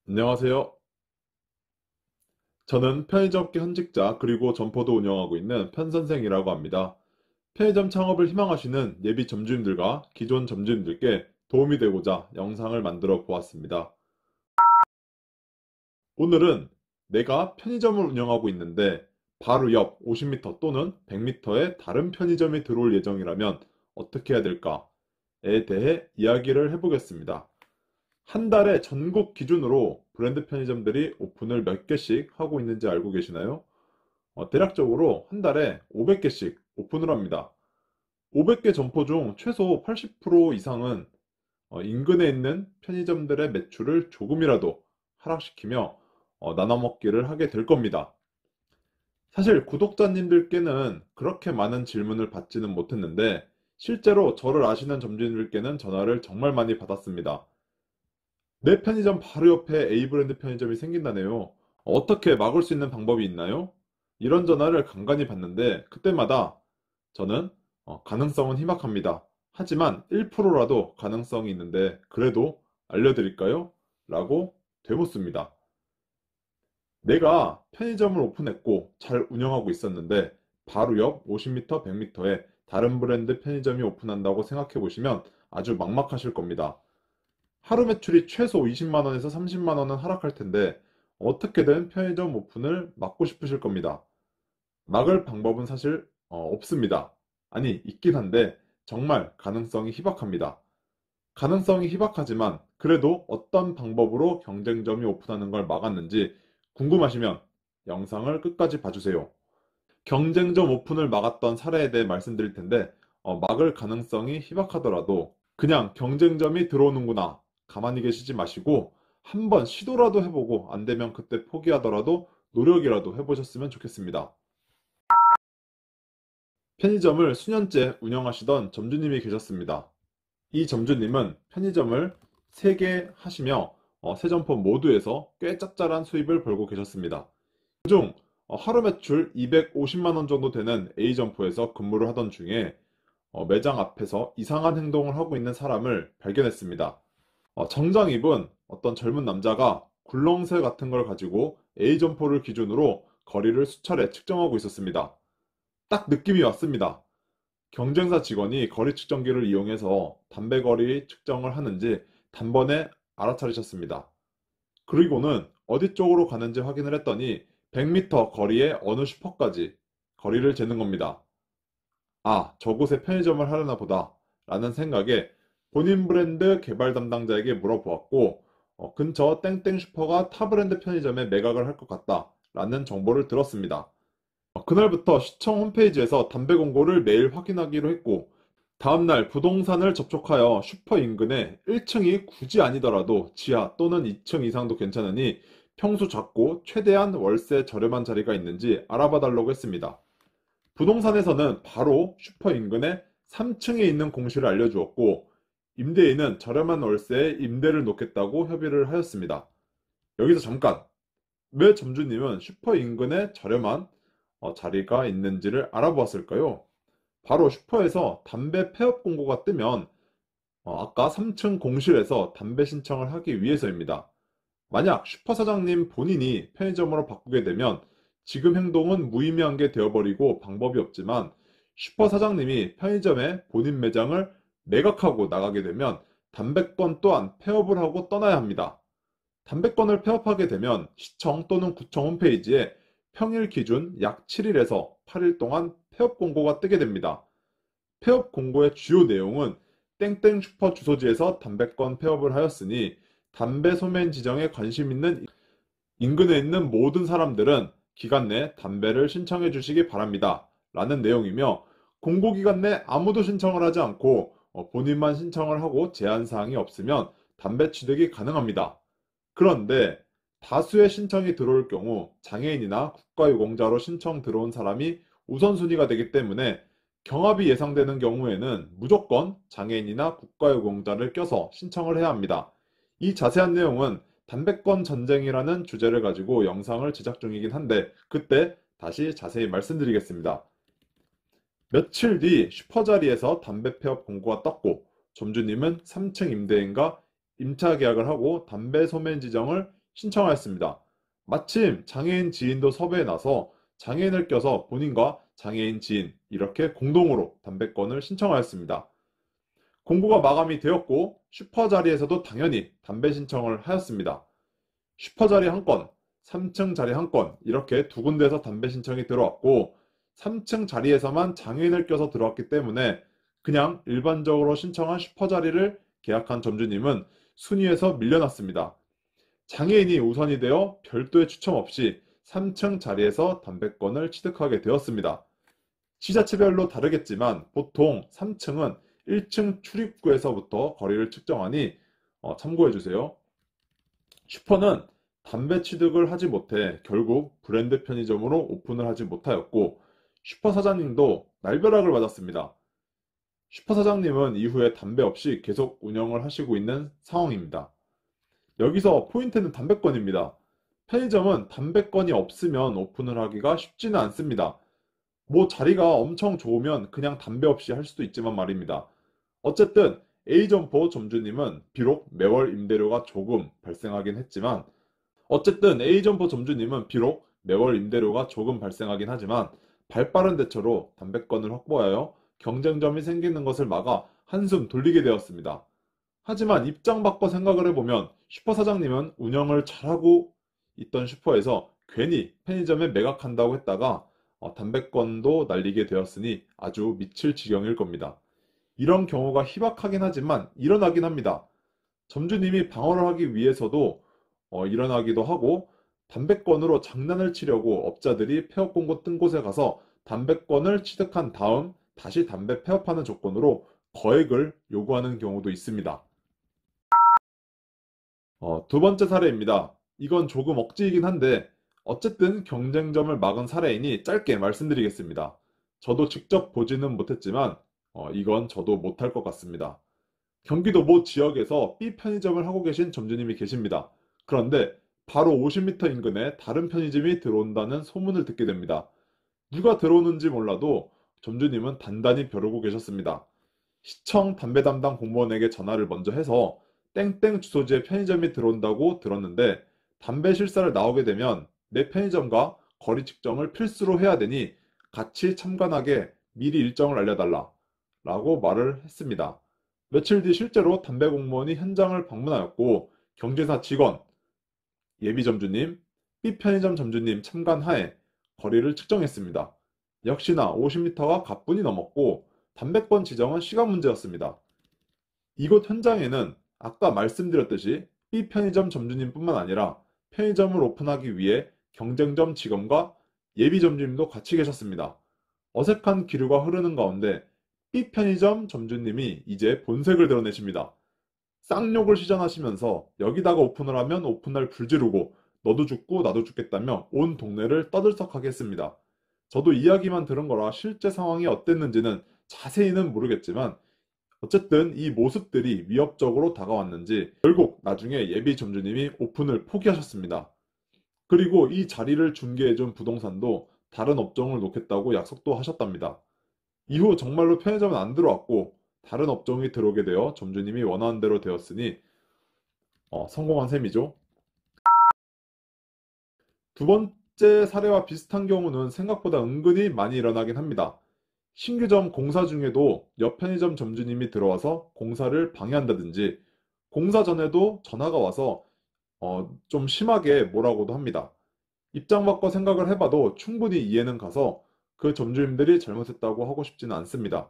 안녕하세요. 저는 편의점업계 현직자 그리고 점포도 운영하고 있는 편선생이라고 합니다. 편의점 창업을 희망하시는 예비 점주님들과 기존 점주님들께 도움이 되고자 영상을 만들어 보았습니다. 오늘은 내가 편의점을 운영하고 있는데 바로 옆 50m 또는 100m에 다른 편의점이 들어올 예정이라면 어떻게 해야 될까에 대해 이야기를 해보겠습니다. 한 달에 전국 기준으로 브랜드 편의점들이 오픈을 몇 개씩 하고 있는지 알고 계시나요? 대략적으로 한 달에 500개씩 오픈을 합니다. 500개 점포 중 최소 80% 이상은 인근에 있는 편의점들의 매출을 조금이라도 하락시키며 나눠먹기를 하게 될 겁니다. 사실 구독자님들께는 그렇게 많은 질문을 받지는 못했는데 실제로 저를 아시는 점주님들께는 전화를 정말 많이 받았습니다. 내 편의점 바로 옆에 A 브랜드 편의점이 생긴다네요. 어떻게 막을 수 있는 방법이 있나요? 이런 전화를 간간히 받는데 그때마다 저는 가능성은 희박합니다. 하지만 1%라도 가능성이 있는데 그래도 알려드릴까요? 라고 되묻습니다. 내가 편의점을 오픈했고 잘 운영하고 있었는데 바로 옆 50m, 100m에 다른 브랜드 편의점이 오픈한다고 생각해 보시면 아주 막막하실 겁니다. 하루 매출이 최소 20만 원에서 30만 원은 하락할 텐데 어떻게든 편의점 오픈을 막고 싶으실 겁니다. 막을 방법은 사실 없습니다. 아니, 있긴 한데 정말 가능성이 희박합니다. 가능성이 희박하지만 그래도 어떤 방법으로 경쟁점이 오픈하는 걸 막았는지 궁금하시면 영상을 끝까지 봐주세요. 경쟁점 오픈을 막았던 사례에 대해 말씀드릴 텐데 막을 가능성이 희박하더라도 그냥 경쟁점이 들어오는구나 가만히 계시지 마시고 한번 시도라도 해보고 안 되면 그때 포기하더라도 노력이라도 해보셨으면 좋겠습니다. 편의점을 수년째 운영하시던 점주님이 계셨습니다. 이 점주님은 편의점을 3개 하시며 세 점포 모두에서 꽤 짭짤한 수입을 벌고 계셨습니다. 그중 하루 매출 250만 원 정도 되는 A점포에서 근무를 하던 중에 매장 앞에서 이상한 행동을 하고 있는 사람을 발견했습니다. 정장 입은 어떤 젊은 남자가 굴렁쇠 같은 걸 가지고 A점포를 기준으로 거리를 수차례 측정하고 있었습니다. 딱 느낌이 왔습니다. 경쟁사 직원이 거리 측정기를 이용해서 담배 거리 측정을 하는지 단번에 알아차리셨습니다. 그리고는 어디 쪽으로 가는지 확인을 했더니 100m 거리의 어느 슈퍼까지 거리를 재는 겁니다. 아, 저곳에 편의점을 하려나 보다 라는 생각에 본인 브랜드 개발 담당자에게 물어보았고 근처 땡땡 슈퍼가 타 브랜드 편의점에 매각을 할 것 같다 라는 정보를 들었습니다. 그날부터 시청 홈페이지에서 담배 공고를 매일 확인하기로 했고 다음날 부동산을 접촉하여 슈퍼 인근에 1층이 굳이 아니더라도 지하 또는 2층 이상도 괜찮으니 평수 작고 최대한 월세 저렴한 자리가 있는지 알아봐 달라고 했습니다. 부동산에서는 바로 슈퍼 인근에 3층에 있는 공시를 알려주었고 임대인은 저렴한 월세에 임대를 놓겠다고 협의를 하였습니다. 여기서 잠깐! 왜 점주님은 슈퍼 인근에 저렴한 자리가 있는지를 알아보았을까요? 바로 슈퍼에서 담배 폐업 공고가 뜨면 아까 3층 공실에서 담배 신청을 하기 위해서입니다. 만약 슈퍼 사장님 본인이 편의점으로 바꾸게 되면 지금 행동은 무의미한 게 되어버리고 방법이 없지만 슈퍼 사장님이 편의점에 본인 매장을 매각하고 나가게 되면 담배권 또한 폐업을 하고 떠나야 합니다. 담배권을 폐업하게 되면 시청 또는 구청 홈페이지에 평일 기준 약 7일에서 8일 동안 폐업 공고가 뜨게 됩니다. 폐업 공고의 주요 내용은 땡땡 슈퍼 주소지에서 담배권 폐업을 하였으니 담배 소매인 지정에 관심 있는 인근에 있는 모든 사람들은 기간 내 담배를 신청해 주시기 바랍니다. 라는 내용이며 공고 기간 내 아무도 신청을 하지 않고 본인만 신청을 하고 제한 사항이 없으면 담배 취득이 가능합니다. 그런데 다수의 신청이 들어올 경우 장애인이나 국가유공자로 신청 들어온 사람이 우선순위가 되기 때문에 경합이 예상되는 경우에는 무조건 장애인이나 국가유공자를 껴서 신청을 해야 합니다. 이 자세한 내용은 담배권 전쟁이라는 주제를 가지고 영상을 제작 중이긴 한데 그때 다시 자세히 말씀드리겠습니다. 며칠 뒤 슈퍼자리에서 담배 폐업 공고가 떴고 점주님은 3층 임대인과 임차 계약을 하고 담배 소매 지정을 신청하였습니다. 마침 장애인 지인도 섭외해놔서 장애인을 껴서 본인과 장애인 지인 이렇게 공동으로 담배권을 신청하였습니다. 공고가 마감이 되었고 슈퍼 자리에서도 당연히 담배 신청을 하였습니다. 슈퍼 자리 한 건, 3층 자리 한 건 이렇게 두 군데에서 담배 신청이 들어왔고 3층 자리에서만 장애인을 껴서 들어왔기 때문에 그냥 일반적으로 신청한 슈퍼 자리를 계약한 점주님은 순위에서 밀려났습니다. 장애인이 우선이 되어 별도의 추첨 없이 3층 자리에서 담배권을 취득하게 되었습니다. 지자체별로 다르겠지만 보통 3층은 1층 출입구에서부터 거리를 측정하니 참고해주세요. 슈퍼는 담배 취득을 하지 못해 결국 브랜드 편의점으로 오픈을 하지 못하였고 슈퍼 사장님도 날벼락을 맞았습니다. 슈퍼 사장님은 이후에 담배 없이 계속 운영을 하시고 있는 상황입니다. 여기서 포인트는 담배권입니다. 편의점은 담배권이 없으면 오픈을 하기가 쉽지는 않습니다. 뭐 자리가 엄청 좋으면 그냥 담배 없이 할 수도 있지만 말입니다. 어쨌든 A점포 점주님은 비록 매월 임대료가 조금 발생하긴 했지만 발빠른 대처로 담배권을 확보하여 경쟁점이 생기는 것을 막아 한숨 돌리게 되었습니다. 하지만 입장 바꿔 생각을 해보면 슈퍼 사장님은 운영을 잘하고 있던 슈퍼에서 괜히 편의점에 매각한다고 했다가 담배권도 날리게 되었으니 아주 미칠 지경일 겁니다. 이런 경우가 희박하긴 하지만 일어나긴 합니다. 점주님이 방어를 하기 위해서도 일어나기도 하고 담배권으로 장난을 치려고 업자들이 폐업 공고 뜬 곳에 가서 담배권을 취득한 다음 다시 담배 폐업하는 조건으로 거액을 요구하는 경우도 있습니다. 두 번째 사례입니다. 이건 조금 억지이긴 한데 어쨌든 경쟁점을 막은 사례이니 짧게 말씀드리겠습니다. 저도 직접 보지는 못했지만 이건 저도 못할 것 같습니다. 경기도 모 지역에서 B 편의점을 하고 계신 점주님이 계십니다. 그런데 바로 50m 인근에 다른 편의점이 들어온다는 소문을 듣게 됩니다. 누가 들어오는지 몰라도 점주님은 단단히 벼르고 계셨습니다. 시청 담배 담당 공무원에게 전화를 먼저 해서 땡땡 주소지에 편의점이 들어온다고 들었는데 담배 실사를 나오게 되면 내 편의점과 거리 측정을 필수로 해야 되니 같이 참관하게 미리 일정을 알려달라 라고 말을 했습니다. 며칠 뒤 실제로 담배 공무원이 현장을 방문하였고 경제사 직원, 예비 점주님, B 편의점 점주님 참관하에 거리를 측정했습니다. 역시나 50m가 가뿐히 넘었고 담배권 지정은 시간 문제였습니다. 이곳 현장에는 아까 말씀드렸듯이 B 편의점 점주님뿐만 아니라 편의점을 오픈하기 위해 경쟁점 직원과 예비 점주님도 같이 계셨습니다. 어색한 기류가 흐르는 가운데 B 편의점 점주님이 이제 본색을 드러내십니다. 쌍욕을 시전하시면서 여기다가 오픈을 하면 오픈날 불지르고 너도 죽고 나도 죽겠다며 온 동네를 떠들썩하게 했습니다. 저도 이야기만 들은 거라 실제 상황이 어땠는지는 자세히는 모르겠지만 어쨌든 이 모습들이 위협적으로 다가왔는지 결국 나중에 예비 점주님이 오픈을 포기하셨습니다. 그리고 이 자리를 중개해준 부동산도 다른 업종을 놓겠다고 약속도 하셨답니다. 이후 정말로 편의점은 안 들어왔고 다른 업종이 들어오게 되어 점주님이 원하는 대로 되었으니 성공한 셈이죠. 두 번째 사례와 비슷한 경우는 생각보다 은근히 많이 일어나긴 합니다. 신규점 공사 중에도 옆 편의점 점주님이 들어와서 공사를 방해한다든지 공사 전에도 전화가 와서 좀 심하게 뭐라고도 합니다. 입장 바꿔 생각을 해봐도 충분히 이해는 가서 그 점주님들이 잘못했다고 하고 싶지는 않습니다.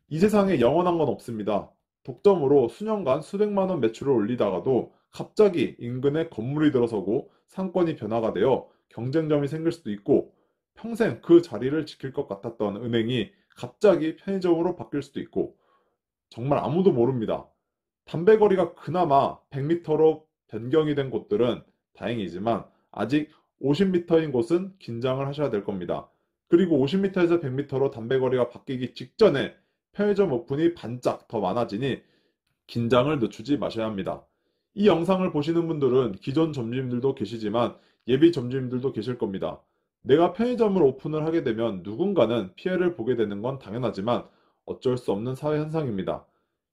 이 세상에 영원한 건 없습니다. 독점으로 수년간 수백만 원 매출을 올리다가도 갑자기 인근에 건물이 들어서고 상권이 변화가 되어 경쟁점이 생길 수도 있고 평생 그 자리를 지킬 것 같았던 은행이 갑자기 편의점으로 바뀔 수도 있고 정말 아무도 모릅니다. 담배 거리가 그나마 100m로 변경이 된 곳들은 다행이지만 아직 50m인 곳은 긴장을 하셔야 될 겁니다. 그리고 50m에서 100m로 담배 거리가 바뀌기 직전에 편의점 오픈이 반짝 더 많아지니 긴장을 늦추지 마셔야 합니다. 이 영상을 보시는 분들은 기존 점주님들도 계시지만 예비 점주님들도 계실 겁니다. 내가 편의점을 오픈을 하게 되면 누군가는 피해를 보게 되는 건 당연하지만 어쩔 수 없는 사회 현상입니다.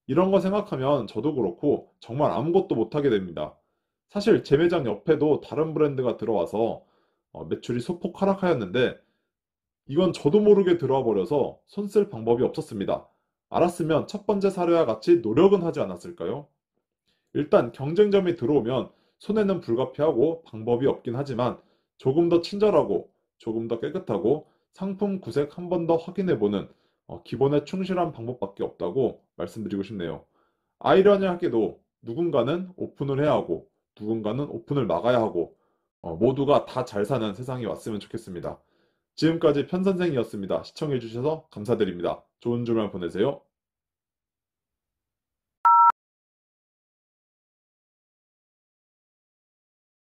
이런 거 생각하면 저도 그렇고 정말 아무것도 못하게 됩니다. 사실 제 매장 옆에도 다른 브랜드가 들어와서 매출이 소폭 하락하였는데 이건 저도 모르게 들어와 버려서 손 쓸 방법이 없었습니다. 알았으면 첫 번째 사례와 같이 노력은 하지 않았을까요? 일단 경쟁점이 들어오면 손해는 불가피하고 방법이 없긴 하지만 조금 더 친절하고 조금 더 깨끗하고 상품 구색 한 번 더 확인해보는 기본에 충실한 방법밖에 없다고 말씀드리고 싶네요. 아이러니하게도 누군가는 오픈을 해야 하고 누군가는 오픈을 막아야 하고 모두가 다 잘 사는 세상이 왔으면 좋겠습니다. 지금까지 편선생이었습니다. 시청해주셔서 감사드립니다. 좋은 주말 보내세요.